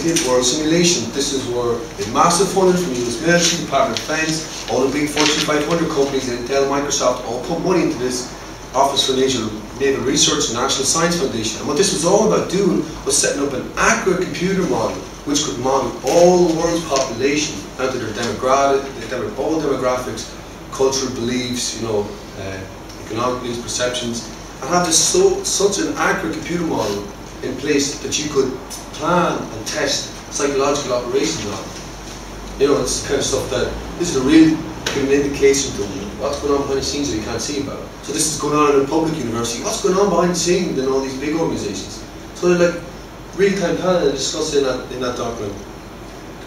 did world simulation. This is where a massive funding from the US military, Department of Defense, all the big Fortune 500 companies, Intel, Microsoft, all put money into this Office for Naval Research and National Science Foundation. And what this was all about doing was setting up an accurate computer model which could model all the world's population down to their all demographics, cultural beliefs, economic beliefs, perceptions, and have this such an accurate computer model in place that you could plan and test psychological operations on. It's the kind of stuff that this is a real good indication to what's going on behind the scenes that you can't see about. So this is going on in a public university. What's going on behind the scenes in all these big organizations? So they're like real-time panel discussed in that document.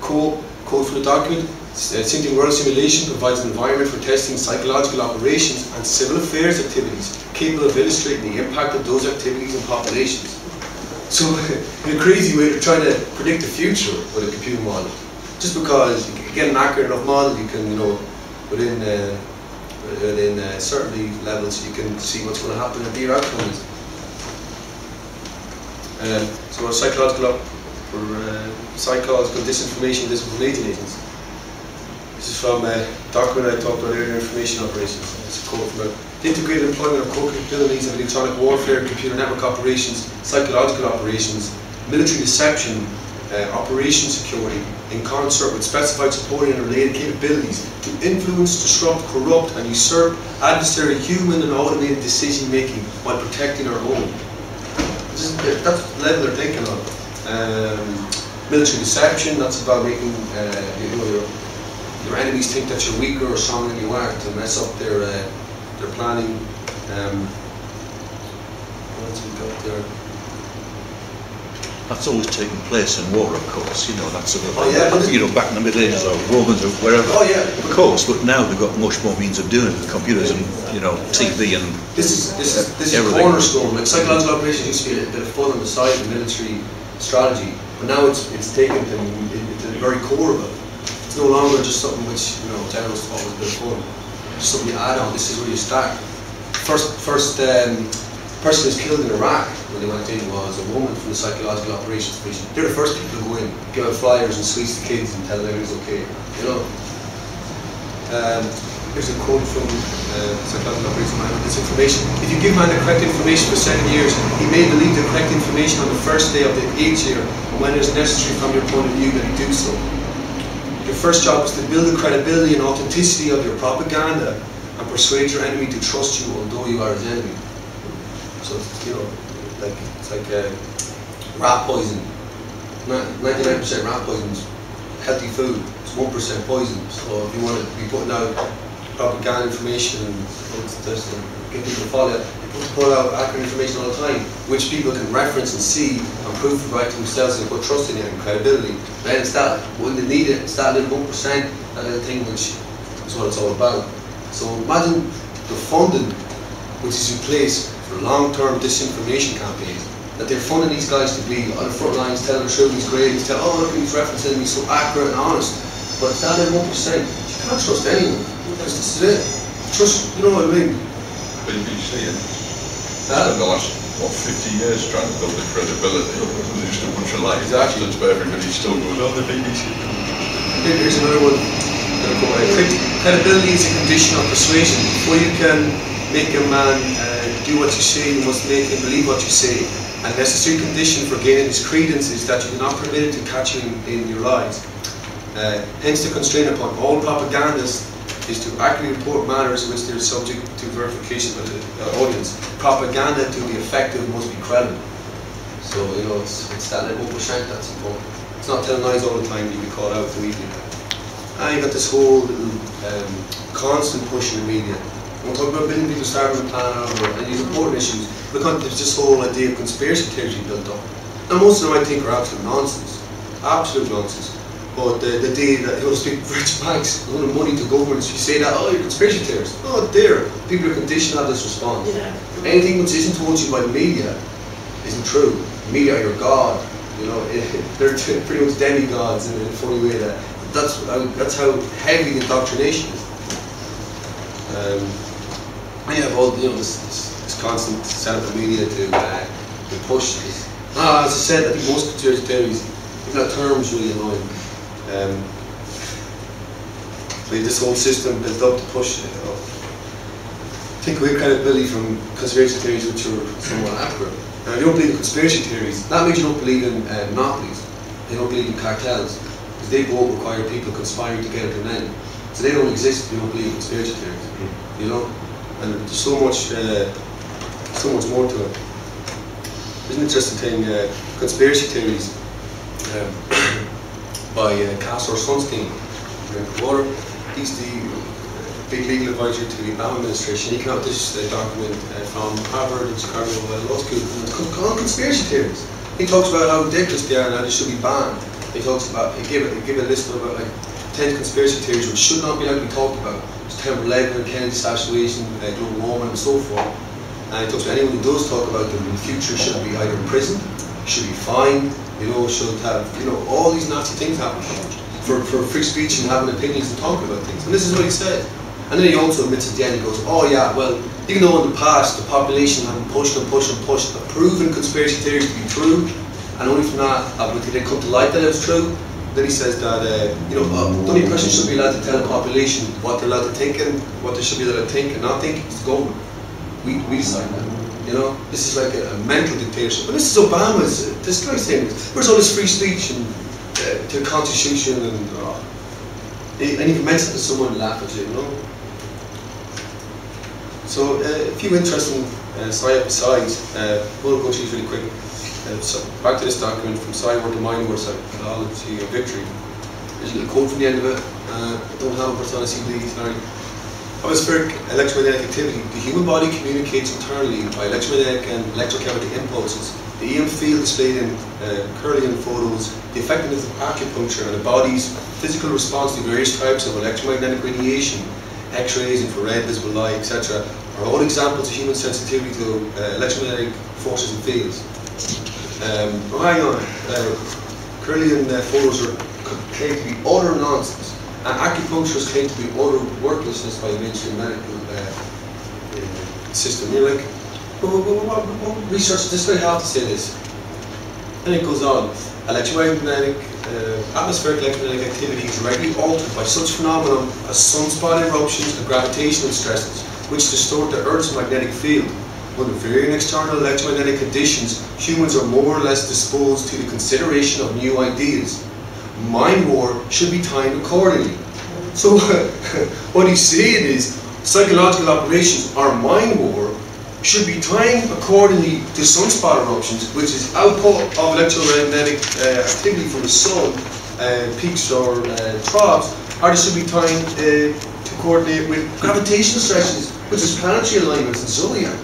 Quote from the document: Thinking World Simulation provides an environment for testing psychological operations and civil affairs activities capable of illustrating the impact of those activities on populations. So, in a crazy way, they're trying to predict the future with a computer model. Just because you can get an accurate enough model, you can, within certain levels, you can see what's going to happen and be your outcomes. So, psychological disinformation, disinformation agents. This is from a document I talked about earlier, information operations. It's a quote from the integrated employment of core capabilities of electronic warfare, computer network operations, psychological operations, military deception, operation security, in concert with specified supporting and related capabilities to influence, disrupt, corrupt, and usurp adversary human and automated decision making while protecting our own. That's the level they're thinking on. Military deception, that's about making your enemies think that you're weaker or stronger than you are to mess up their planning. What else we got there? That's always taken place in war, of course. That's sort of back in the Middle Ages or Romans or wherever. Oh yeah, of course. But now they've got much more means of doing it with computers and TV and this is cornerstone. Like psychological operations used to be a bit of fun on the side of military strategy, but now it's taken to the very core of it. It's no longer just something which generals thought was a bit of fun. Just something you add on. This is where you start. First person who was killed in Iraq when they went in was a woman from the psychological operations division. They're the first people to go in, give out flyers and sweets to kids and tell them everything's okay. Here's a quote from psychological operations manual. This information: if you give man the correct information for 7 years, he may believe the correct information on the first day of the 8th year, and when it is necessary from your point of view that he do so. Your first job is to build the credibility and authenticity of your propaganda and persuade your enemy to trust you although you are his enemy. So it's like rat poison. 99% rat poison is healthy food. It's 1% poison. So if you want to be putting out propaganda information and get people to follow it, you put out accurate information all the time, which people can reference and see and prove to right to themselves and put trust in it and credibility. Then it's that when they need it, it's that little 1%, that little thing which is what it's all about. So imagine the funding which is in place for long-term disinformation campaigns, that they're funding these guys to be on the front lines, telling the truth, these grades, tell, oh look at these references, and he's so accurate and honest. But it's that little 1%. You can't trust anyone, because this is it. Trust, you know what I mean? BBC spent the last 50 years trying to build the credibility. There's just a bunch of lies. Exactly. But everybody still goes on the BBC. Here's another one. Credibility is a condition of persuasion. Before you can make a man do what you say, you must make him believe what you say. A necessary condition for gaining his credence is that you do not permit it to catch him in your lies. Hence the constraint upon all propagandists is to accurately report matters which they are subject to verification by the audience. Propaganda to be effective must be credible. So it's that little 1% that's important. It's not telling lies all the time, you'll be caught out too easily. And you got this whole constant push in the media. We're talking about billion people starving the planet and these important issues. Look, there's this whole idea of conspiracy theories built up. And most of them I think are absolute nonsense. Absolute nonsense. But the idea that speak rich banks, loan money to governments, you say that, oh, you're conspiracy theorists. Oh dear, people are conditioned to have this response. Yeah. Anything which isn't told you by the media isn't true. The media are your god. They're pretty much demigods in a funny way. That's how heavy the indoctrination is. And you have all this constant setup of media to push this. As I said, I think most conspiracy theories That term's really annoying. This whole system built up to push it. Take away credibility from conspiracy theories which are somewhat accurate. Now, if you don't believe in conspiracy theories, that means you don't believe in monopolies. You don't believe in cartels, because they both require people conspiring together to an end. So they don't exist if you don't believe in conspiracy theories. You know, and there's so much more to it. There's an interesting thing: conspiracy theories by Castor Sunstein. He's the big legal advisor to the Obama administration. He came out with this document from Harvard and Chicago Law School called Conspiracy Theories. He talks about how ridiculous they are and how they should be banned. He talks about, he gave a list of about like 10 conspiracy theories which should not be allowed to be talked about. September 11, Kennedy assassination, global warming and so forth. And he talks about anyone who does talk about them in the future should be either imprisoned, should be fined, you know, should have, you know, all these nasty things happen for free speech and having opinions and talking about things. And this is what he said. And then he also admits at the end, he goes, oh yeah, well, even though in the past the population had been pushed and pushed and pushed, proven conspiracy theories to be true, and only from that, when they come to light that it was true, then he says that, you know, the only person should be allowed to tell the population what they're allowed to think and what they should be allowed to think and not think is the government. We decide that. You know, this is like a mental dictatorship. But this is Obama's, this guy's saying, where's all this free speech and to the Constitution and he mentions it to someone and laugh at you, you know? So a few interesting besides, we'll go through these really quick. So back to this document, From Cyborg to Mindware Psychology of Victory. There's a little quote from the end of it. I don't have it, but it's on a CD, sorry. Atmospheric electromagnetic activity. The human body communicates internally by electromagnetic and electrochemical impulses. The EM field displayed in Kirlian photos, the effectiveness of acupuncture and the body's physical response to various types of electromagnetic radiation, X-rays, infrared, visible light, etc., are all examples of human sensitivity to electromagnetic forces and fields. Oh, hang on. Kirlian photos are claimed to be utter nonsense, and acupuncture is claimed to be utter worthlessness by the mainstream medical system. You're like, what research does this guy have to say this? And it goes on. Electromagnetic, atmospheric electromagnetic activity is regularly altered by such phenomena as sunspot eruptions and gravitational stresses, which distort the Earth's magnetic field. Under varying external electromagnetic conditions, humans are more or less disposed to the consideration of new ideas. Mind war should be timed accordingly. So what he's saying is, psychological operations, our mind war, should be timed accordingly to sunspot eruptions, which is output of electromagnetic activity from the sun, peaks or troughs, or they should be timed to coordinate with gravitational stresses, which is planetary alignments and zodiac.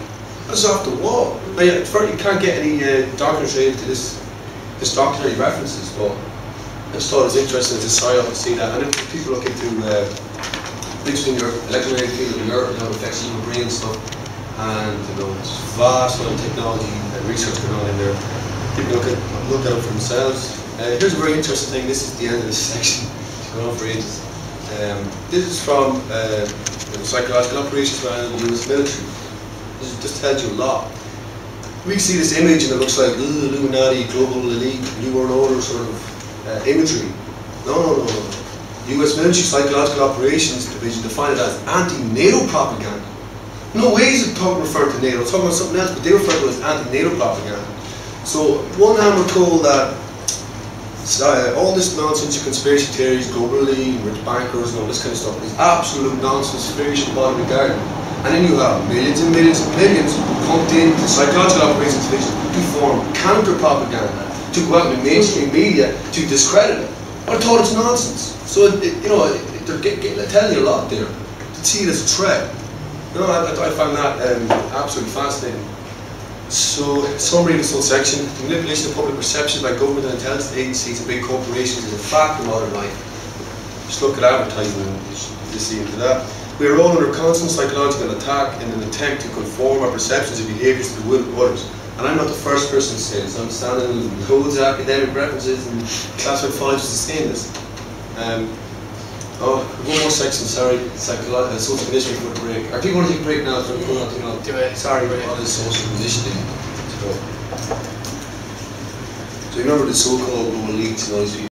That's off the wall. Now, you can't get any documents related to this documentary references, but I just thought it was interesting as a science to see that. And if people look into between your electromagnetic field of the Earth and how it affects human brain and stuff, and you know, it's vast amount of technology and research going on in there. People look that up for themselves. Here's a very interesting thing. This is the end of this section. It's going on for ages. This is from psychological operations around the US military. This just tells you a lot. We see this image and it looks like Illuminati, global elite, New World Order sort of imagery. No. The US military psychological operations division defined it as anti-NATO propaganda. No ways of referring to NATO, talking about something else, but they refer to it as anti-NATO propaganda. So, one hand we're told that all this nonsense, conspiracy theories, globally, rich bankers, and all this kind of stuff is absolute nonsense, fish and bottom of the garden. And then you have millions and millions and millions pumped into psychological operations division to form counter-propaganda, to go out in the mainstream media to discredit it. I thought it's nonsense. So, they're telling you a lot there, to see it as a threat. You know, I found that absolutely fascinating. So, summary of this whole section: the manipulation of public perception by government and intelligence agencies and big corporations is a fact of modern life. Just look at advertising and you see into that. We are all under constant psychological attack in an attempt to conform our perceptions and behaviours to the will of others. And I'm not the first person to say this. I'm standing in loads of academic references and classified psychologists saying this. One more section, sorry, social conditioning for the break. Or do you want to take a break now? Do it. Sorry, all this social conditioning. So you remember the so-called Roman leagues and all these people?